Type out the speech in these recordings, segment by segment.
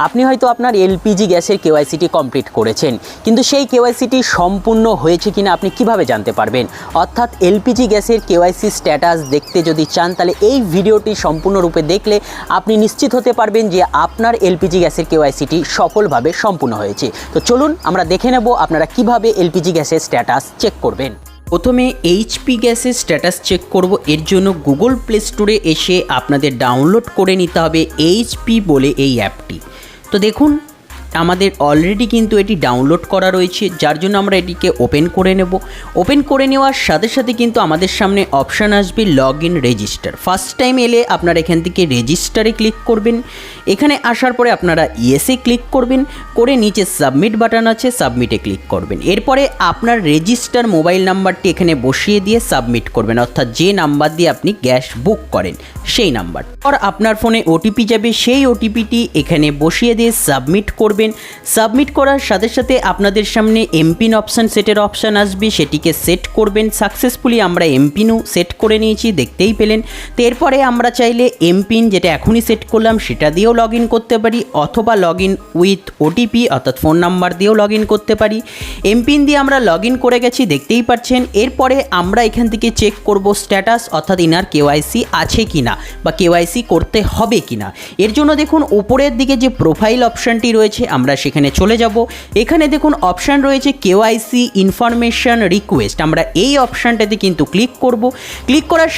আপনি হয়তো আপনার এলপিজি গ্যাসের কেওয়াইসিটি কমপ্লিট করেছেন, কিন্তু সেই কেওয়াইসিটি সম্পূর্ণ হয়েছে কিনা আপনি কিভাবে জানতে পারবেন? অর্থাৎ এলপিজি গ্যাসের কেওয়াইসি স্ট্যাটাস দেখতে যদি চান, তাহলে এই ভিডিওটি সম্পূর্ণরূপে দেখলে আপনি নিশ্চিত হতে পারবেন যে আপনার এলপিজি গ্যাসের কেওয়াইসিটি সফলভাবে সম্পূর্ণ হয়েছে। তো চলুন আমরা দেখে নেব আপনারা কিভাবে এলপিজি গ্যাসের স্ট্যাটাস চেক করবেন। প্রথমে এইচপি গ্যাসের স্ট্যাটাস চেক করব। এর জন্য গুগল প্লে স্টোরে এসে আপনাদের ডাউনলোড করে নিতে হবে এইচপি বলে এই অ্যাপটি। তো দেখুন আমাদের অলরেডি কিন্তু এটি ডাউনলোড করা রয়েছে, যার জন্য আমরা এটিকে ওপেন করে নেব। ওপেন করে নেওয়ার সাথে সাথে কিন্তু আমাদের সামনে অপশান আসবে log in register. First time এলে আপনারা এখান থেকে রেজিস্টারে ক্লিক করবেন। এখানে আসার পরে আপনারা ইয়েসে ক্লিক করবেন, করে নিচে সাবমিট বাটন আছে, সাবমিটে ক্লিক করবেন। এরপরে আপনার রেজিস্টার মোবাইল নাম্বারটি এখানে বসিয়ে দিয়ে সাবমিট করবেন, অর্থাৎ যে নাম্বার দিয়ে আপনি গ্যাস বুক করেন সেই নাম্বার। আর আপনার ফোনে ওটিপি যাবে, সেই ওটিপিটি এখানে বসিয়ে দিয়ে সাবমিট করবেন। সাবমিট করার সাথে সাথে আপনাদের সামনে এমপিন অপশান সেটের অপশান আসবে, সেটিকে সেট করবেন। সাকসেসফুলি আমরা এমপিনও সেট করে নিয়েছি, দেখতেই পেলেন। তো এরপরে আমরা চাইলে এমপিন যেটা এখনই সেট করলাম সেটা দিয়েও লগ ইন করতে পারি, অথবা লগ ইন উইথ ওটিপি অর্থাৎ ফোন নাম্বার দিয়েও লগ ইন করতে পারি। এমপিন দিয়ে আমরা লগ ইন করে গেছি, দেখতেই পাচ্ছেন। এরপরে আমরা এখান থেকে চেক করব স্ট্যাটাস, অর্থাৎ ইনার কেওয়াইসি আছে কিনা বা কেওয়াইসি করতে হবে কিনা। এর জন্য দেখুন উপরের দিকে যে প্রোফাইল অপশানটি রয়েছে আমরা সেখানে চলে যাব। এখানে দেখুন অপশান রয়েছে কেওয়াইসি ইনফরমেশন রিকোয়েস্ট, আমরা এই অপশানটাতে কিন্তু ক্লিক করব। ক্লিক করার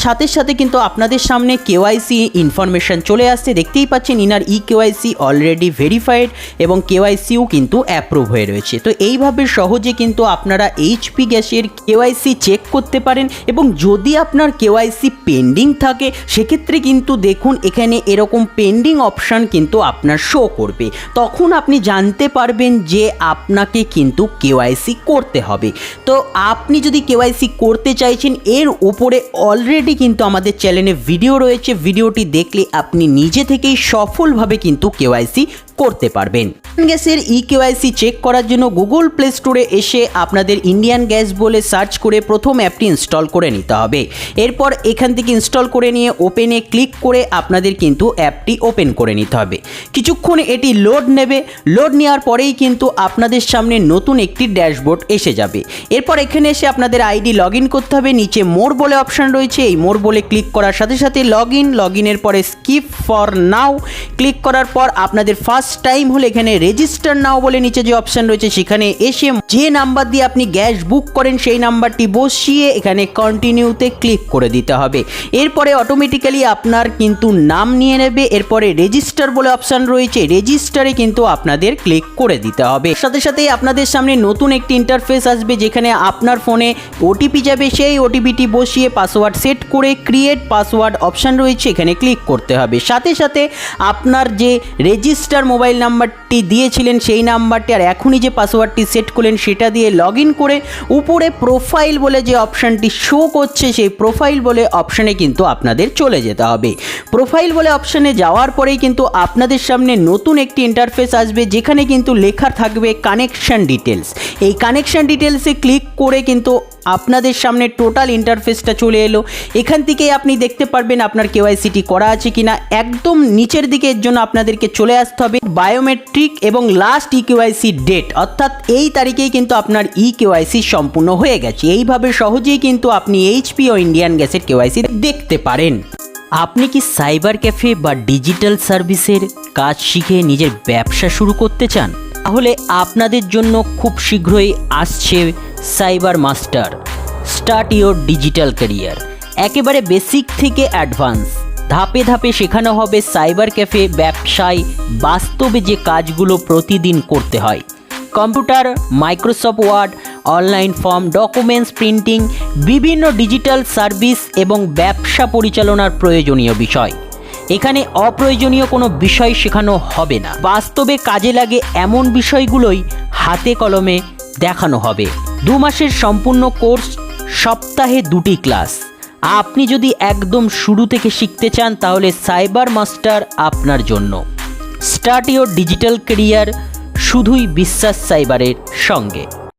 সাথে সাথে কিন্তু আপনাদের সামনে কেওয়াইসি ইনফরমেশন চলে আসছে, দেখতেই পাচ্ছেন ইনার কেওয়াইসি অলরেডি ভেরিফাইড এবং কেওয়াইসিও কিন্তু অ্যাপ্রুভ হয়ে রয়েছে। তো এইভাবে সহজে কিন্তু আপনারা এইচপি গ্যাসের কেওয়াইসি চেক করতে পারেন। এবং যদি আপনার কেওয়াইসি পেন্ডিং থাকে সেক্ষেত্রে কিন্তু দেখুন এখানে এরকম পেন্ডিং অপশান কিন্তু আপনার শো করবে, তখন আপনি জানতে পারবেন যে আপনাকে কিন্তু কেওয়াইসি করতে হবে। তো আপনি যদি কেওয়াইসি করতে চাইছেন, এর উপরে অলরেডি কিন্তু আমাদের চ্যানেলে ভিডিও রয়েছে, ভিডিওটি দেখলে আপনি নিজে থেকেই সফলভাবে কিন্তু কেওয়াইসি করতে পারবেন। গ্যাসের কেওয়াইসি চেক করার জন্য গুগল প্লে স্টোরে এসে আপনাদের ইন্ডিয়ান গ্যাস বলে সার্চ করে প্রথম অ্যাপটি ইনস্টল করে নিতে হবে। এরপর এখান থেকে ইনস্টল করে নিয়ে ওপেনে ক্লিক করে আপনাদের কিন্তু অ্যাপটি ওপেন করে নিতে হবে। কিছুক্ষণ এটি লোড নেবে, লোড নেওয়ার পরেই কিন্তু আপনাদের সামনে নতুন একটি ড্যাশবোর্ড এসে যাবে। এরপর এখানে এসে আপনাদের আইডি লগ ইন করতে হবে। নিচে মোর বলে অপশান রয়েছে, এই মোর বলে ক্লিক করার সাথে সাথে লগ ইনের পরে স্কিপ ফর নাও ক্লিক করার পর আপনাদের ফার্স্ট টাইম হলে এখানে রেজিস্টার নাও বলে নিচে যে অপশান রয়েছে সেখানে এসে যে নাম্বার দিয়ে আপনি গ্যাস বুক করেন সেই নাম্বারটি বসিয়ে এখানে কন্টিনিউতে ক্লিক করে দিতে হবে। এরপরে অটোমেটিক্যালি আপনার কিন্তু নাম নিয়ে নেবে। এরপরে রেজিস্টার বলে অপশান রয়েছে, রেজিস্টারে কিন্তু আপনাদের ক্লিক করে দিতে হবে। সাথে সাথে আপনাদের সামনে নতুন একটি ইন্টারফেস আসবে, যেখানে আপনার ফোনে ওটিপি যাবে, সেই ওটিপিটি বসিয়ে পাসওয়ার্ড সেট করে ক্রিয়েট পাসওয়ার্ড অপশান রয়েছে এখানে ক্লিক করতে হবে। সাথে সাথে আপনার যে রেজিস্টার মোবাইল নাম্বারটি দিয়েছিলেন সেই নাম্বারটি আর এখনই যে পাসওয়ার্ডটি সেট করলেন সেটা দিয়ে লগ ইন করে উপরে প্রোফাইল বলে যে অপশানটি শো করছে সেই প্রোফাইল বলে অপশানে কিন্তু আপনাদের চলে যেতে হবে। প্রোফাইল বলে অপশানে যাওয়ার পরেই কিন্তু আপনাদের সামনে নতুন একটি ইন্টারফেস আসবে, যেখানে কিন্তু লেখা থাকবে কানেকশন ডিটেলস। এই কানেকশন ডিটেলসে ক্লিক করে কিন্তু আপনাদের সামনে টোটাল ইন্টারফেসটা চলে এলো। এখান থেকে আপনি দেখতে পারবেন আপনার কেওয়াইসিটি করা আছে কিনা। একদম নিচের দিকে এর জন্য আপনাদেরকে চলে আসতে হবে বায়োমেট্রিক এবং লাস্ট কেওয়াইসি ডেট, অর্থাৎ এই তারিখেই কিন্তু আপনার কেওয়াইসি সম্পূর্ণ হয়ে গেছে। এইভাবে সহজেই কিন্তু আপনি এইচপি ও ইন্ডিয়ান গ্যাসের কেওয়াইসি দেখতে পারেন। আপনি কি সাইবার ক্যাফে বা ডিজিটাল সার্ভিসের কাজ শিখে নিজের ব্যবসা শুরু করতে চান? তাহলে আপনাদের জন্য খুব শীঘ্রই আসছে cyber master, start your digital career. একেবারে বেসিক থেকে অ্যাডভান্স ধাপে ধাপে শেখানো হবে সাইবার ক্যাফে ব্যবসায় বাস্তবে যে কাজগুলো প্রতিদিন করতে হয়। Computer, Microsoft Word, online form, documents printing, বিভিন্ন ডিজিটাল সার্ভিস এবং ব্যবসা পরিচালনার প্রয়োজনীয় বিষয়। এখানে অপ্রয়োজনীয় কোনো বিষয় শেখানো হবে না, বাস্তবে কাজে লাগে এমন বিষয়গুলোই হাতে কলমে দেখানো হবে। 2 মাসের সম্পূর্ণ কোর্স, সপ্তাহে 2টি ক্লাস। আপনি যদি একদম শুরু থেকে শিখতে চান তাহলে সাইবার মাস্টার আপনার জন্য। স্টার্ট ইওর ডিজিটাল ক্যারিয়ার, শুধুই বিশ্বাস সাইবারের সঙ্গে।